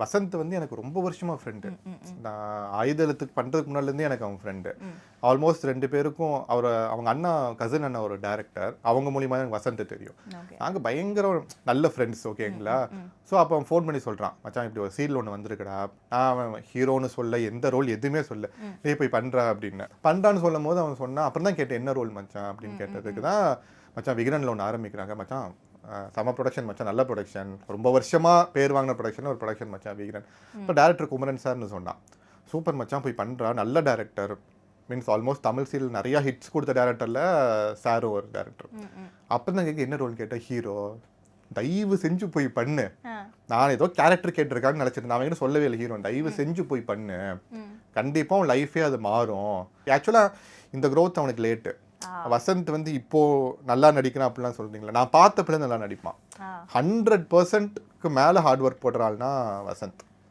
வசந்த் வந்து எனக்கு ரொம்ப வருஷமா ஃப்ரெண்டு. நான் ஆயுதத்துக்கு பண்ணுறதுக்கு முன்னாடிலேருந்தே எனக்கு அவன் ஃப்ரெண்டு. ஆல்மோஸ்ட் 2 பேருக்கும் அவங்க அண்ணா கசின் அண்ணா ஒரு டேரக்டர். அவங்க மூலியமாக எனக்கு வசந்த் தெரியும். நாங்கள் பயங்கர நல்ல ஃப்ரெண்ட்ஸ். ஓகேங்களா? ஸோ அப்போ அவன் ஃபோன் பண்ணி சொல்கிறான், மச்சான் இப்படி ஒரு சீரியல் ஒன்று வந்திருக்குடா. நான் அவன் ஹீரோன்னு சொல்ல, எந்த ரோல் எதுவுமே சொல்ல, நீ போய் பண்ணுறா அப்படின்னு. பண்ணுறான்னு சொல்லும் போது அவன் சொன்னான். அப்புறம் தான் கேட்டேன், என்ன ரோல் மச்சான் அப்படின்னு கேட்டதுக்கு தான், மச்சான் விகடனில் ஒன்று ஆரம்பிக்கிறாங்க மச்சான், சம ப்ரொடக்ஷன் மச்சான், நல்ல ப்ரொடக்ஷன், ரொம்ப வருஷமாக பேர் வாங்கின ப்ரொடக்ஷன், ஒரு ப்ரொடக்ஷன் மச்சான் விகடன். இப்போ டேரக்டர் குமரன் சார்னு சொன்னான். சூப்பர் மச்சான் போய் பண்ணுறா, நல்ல director. Means almost Tamil serial நிறையா ஹிட்ஸ் கொடுத்த டேரக்டரில் சார் ஒரு டேரக்டர். அப்போ தான் கேட்க என்ன ரோல் கேட்டால், ஹீரோ. தயவு செஞ்சு போய் பண்ணு. நான் ஏதோ கேரக்டர் கேட்டிருக்கான்னு நினச்சிட்டு நான் அவங்ககிட்ட சொல்லவே இல்லை, ஹீரோ தயவு செஞ்சு போய் பண்ணு, கண்டிப்பாக அவன் லைஃபே அது மாறும். ஆக்சுவலாக இந்த க்ரோத் அவனுக்கு லேட்டு. வசந்த் வந்து இப்போ நல்லா நடிக்கிறான் அப்படிலாம் சொல்றீங்களா, நான் பார்த்த பிள்ளை நல்லா நடிப்பான். 100%க்கு மேல ஹார்ட் ஒர்க் போடுறாள்னா வசந்த்.